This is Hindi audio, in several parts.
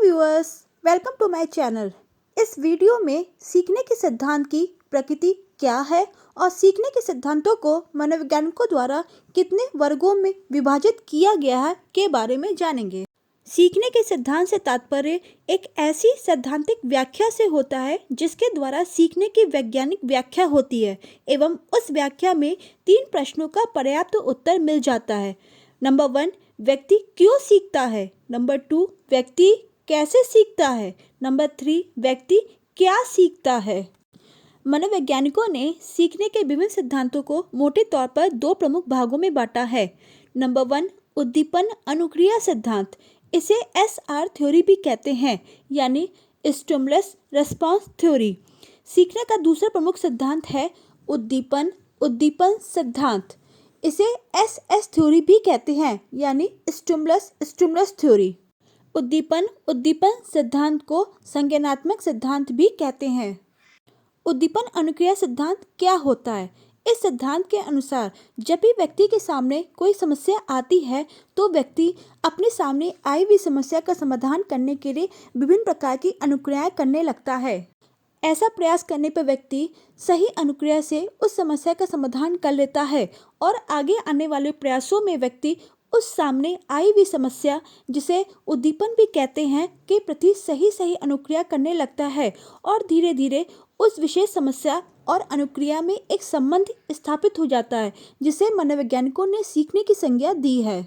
Viewers, welcome to my channel. इस वीडियो में सीखने के सिद्धांत की प्रकृति क्या है और सीखने के सिद्धांतों को मनोवैज्ञानिकों द्वारा कितने वर्गों में विभाजित किया गया है के बारे में जानेंगे। सीखने के सिद्धांत से तात्पर्य एक ऐसी सैद्धांतिक व्याख्या से होता है जिसके द्वारा सीखने की वैज्ञानिक व्याख्या होती है एवं उस व्याख्या में 3 प्रश्नों का पर्याप्त उत्तर मिल जाता है। नंबर 1, व्यक्ति क्यों सीखता है। नंबर 2, व्यक्ति कैसे सीखता है। नंबर 3, व्यक्ति क्या सीखता है। मनोवैज्ञानिकों ने सीखने के विभिन्न सिद्धांतों को मोटे तौर पर 2 प्रमुख भागों में बांटा है। नंबर 1, उद्दीपन अनुक्रिया सिद्धांत। इसे SR थ्योरी भी कहते हैं, यानी स्टिमुलस रिस्पांस थ्योरी। सीखने का दूसरा प्रमुख सिद्धांत है उद्दीपन सिद्धांत। इसे SS थ्योरी भी कहते हैं, यानी स्टिमुलस थ्योरी। उद्दीपन सिद्धांत को संज्ञानात्मक सिद्धांत भी कहते हैं। उद्दीपन अनुक्रिया सिद्धांत क्या होता है। इस सिद्धांत के अनुसार जब भी व्यक्ति के सामने कोई समस्या आती है तो व्यक्ति अपने सामने आई हुई समस्या का समाधान करने के लिए विभिन्न प्रकार की अनुक्रियाएं करने लगता है। ऐसा प्रयास करने पर व्यक्ति सही अनुक्रिया से उस समस्या का समाधान कर लेता है और आगे आने वाले प्रयासों में व्यक्ति उस सामने आई हुई समस्या, जिसे उद्दीपन भी कहते हैं, के प्रति सही अनुक्रिया करने लगता है और धीरे धीरे उस विशेष समस्या और अनुक्रिया में एक संबंध स्थापित हो जाता है, जिसे मनोवैज्ञानिकों ने सीखने की संज्ञा दी है।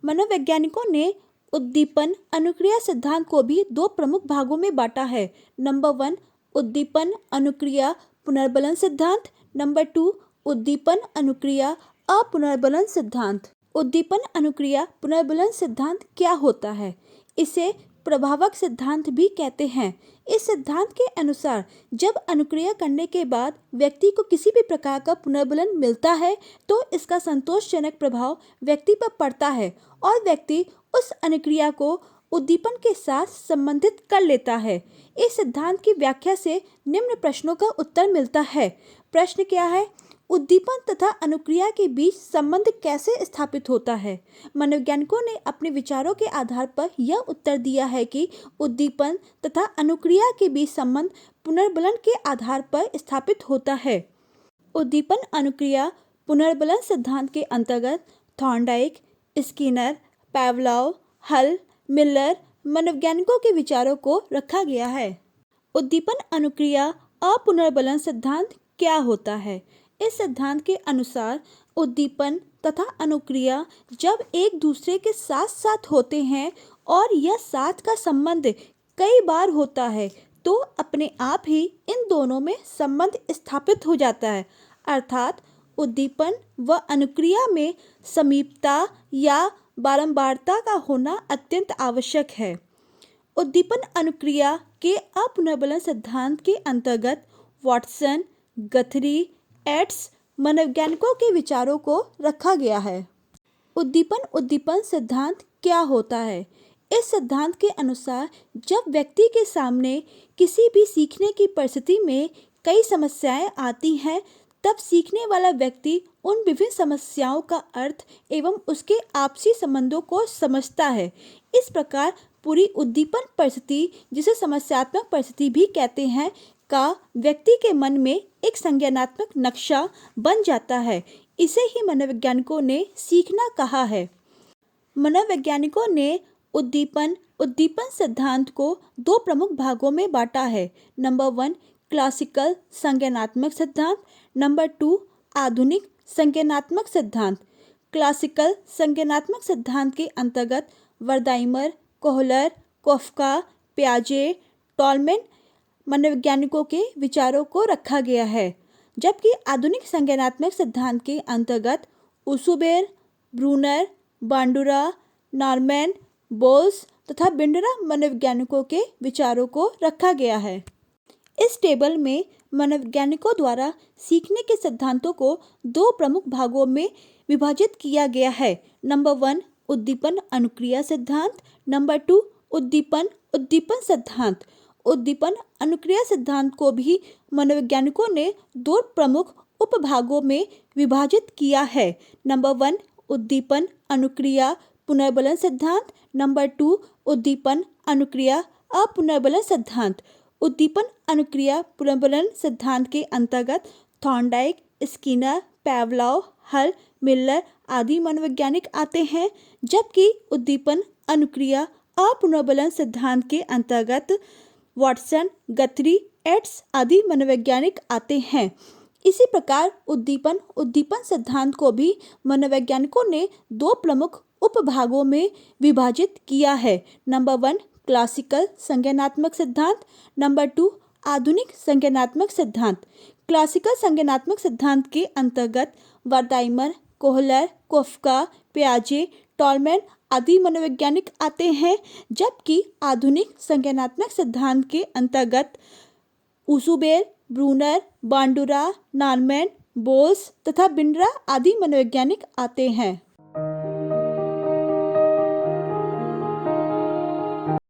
मनोवैज्ञानिकों ने उद्दीपन अनुक्रिया सिद्धांत को भी 2 प्रमुख भागों में बांटा है। नंबर 1, उद्दीपन अनुक्रिया पुनर्बलन सिद्धांत। नंबर 2, उद्दीपन अनुक्रिया अपुनर्बलन सिद्धांत। उद्दीपन अनुक्रिया पुनर्बलन सिद्धांत क्या होता है। इसे प्रभावक सिद्धांत भी कहते हैं। इस सिद्धांत के अनुसार जब अनुक्रिया करने के बाद व्यक्ति को किसी भी प्रकार का पुनर्बलन मिलता है तो इसका संतोषजनक प्रभाव व्यक्ति पर पड़ता है और व्यक्ति उस अनुक्रिया को उद्दीपन के साथ संबंधित कर लेता है। इस सिद्धांत की व्याख्या से निम्न प्रश्नों का उत्तर मिलता है। प्रश्न क्या है? उद्दीपन तथा अनुक्रिया के बीच संबंध कैसे स्थापित होता है। मनोवैज्ञानिकों ने अपने विचारों के आधार पर यह उत्तर दिया है कि उद्दीपन तथा अनुक्रिया के बीच संबंध पुनर्बलन के आधार पर स्थापित होता है। उद्दीपन अनुक्रिया पुनर्बलन सिद्धांत के अंतर्गत थॉर्नडाइक, स्किनर, पावलोव, हल, मिलर मनोवैज्ञानिकों के विचारों को रखा गया है। उद्दीपन अनुक्रिया अपुनर्बलन सिद्धांत क्या होता है। इस सिद्धांत के अनुसार उद्दीपन तथा अनुक्रिया जब एक दूसरे के साथ साथ होते हैं और यह साथ का संबंध कई बार होता है तो अपने आप ही इन दोनों में संबंध स्थापित हो जाता है। अर्थात उद्दीपन व अनुक्रिया में समीपता या बारंबारता का होना अत्यंत आवश्यक है। उद्दीपन अनुक्रिया के अपुनर्बलन सिद्धांत के अंतर्गत वाटसन, गथरी, एट्स मनोवैज्ञानिकों के विचारों को रखा गया है। उद्दीपन सिद्धांत क्या होता है। इस सिद्धांत के अनुसार जब व्यक्ति के सामने किसी भी सीखने की परिस्थिति में कई समस्याएं आती हैं तब सीखने वाला व्यक्ति उन विभिन्न समस्याओं का अर्थ एवं उसके आपसी संबंधों को समझता है। इस प्रकार पूरी उद्दीपन परिस्थिति, जिसे समस्यात्मक परिस्थिति भी कहते हैं, का व्यक्ति के मन में एक संज्ञानात्मक नक्शा बन जाता है। इसे ही मनोवैज्ञानिकों ने सीखना कहा है। मनोवैज्ञानिकों ने उद्दीपन सिद्धांत को 2 प्रमुख भागों में बांटा है। नंबर 1, क्लासिकल संज्ञानात्मक सिद्धांत। नंबर 2, आधुनिक संज्ञानात्मक सिद्धांत। क्लासिकल संज्ञानात्मक सिद्धांत के अंतर्गत वर्दाइमर, कोहलर, कोफ्का, पियाजे, टॉलमैन मनोवैज्ञानिकों के विचारों को रखा गया है, जबकि आधुनिक संज्ञानात्मक सिद्धांत के अंतर्गत उसुबेर, ब्रूनर, बांडुरा, नॉर्मैन, बोल्स तथा बिंडरा मनोवैज्ञानिकों के विचारों को रखा गया है। इस टेबल में मनोवैज्ञानिकों द्वारा सीखने के सिद्धांतों को 2 प्रमुख भागों में विभाजित किया गया है। नंबर 1, उद्दीपन अनुक्रिया सिद्धांत। नंबर 2, उद्दीपन सिद्धांत। उद्दीपन अनुक्रिया सिद्धांत को भी मनोवैज्ञानिकों ने 2 प्रमुख उपभागों में विभाजित किया है। नंबर 1, उद्दीपन अनुक्रिया पुनर्बलन सिद्धांत। नंबर 2, उद्दीपन अनुक्रिया अपुनर्बलन सिद्धांत। उद्दीपन अनुक्रिया पुनर्बलन सिद्धांत के अंतर्गत थॉर्नडाइक, स्किनर, पावलोव, हल, मिलर आदि मनोवैज्ञानिक आते हैं, जबकि उद्दीपन अनुक्रिया अपुनर्बलन सिद्धांत के अंतर्गत वाटसन, गथरी, एड्स आदि मनोवैज्ञानिक आते हैं। इसी प्रकार उद्दीपन सिद्धांत को भी मनोवैज्ञानिकों ने दो प्रमुख उपभागों में विभाजित किया है। नंबर 1 क्लासिकल संज्ञानात्मक सिद्धांत, नंबर 2 आधुनिक संज्ञानात्मक सिद्धांत। क्लासिकल संज्ञानात्मक सिद्धांत के अंतर्गत वर्दाइमर, कोहलर, कोफ्का, पियाजे, टॉलमैन आदि मनोवैज्ञानिक आते हैं, जबकि आधुनिक संज्ञानात्मक सिद्धांत के अंतर्गत ऊसुबेर, ब्रूनर, बांडुरा, नॉर्मैन, बोल्स तथा बिंड्रा आदि मनोवैज्ञानिक आते हैं।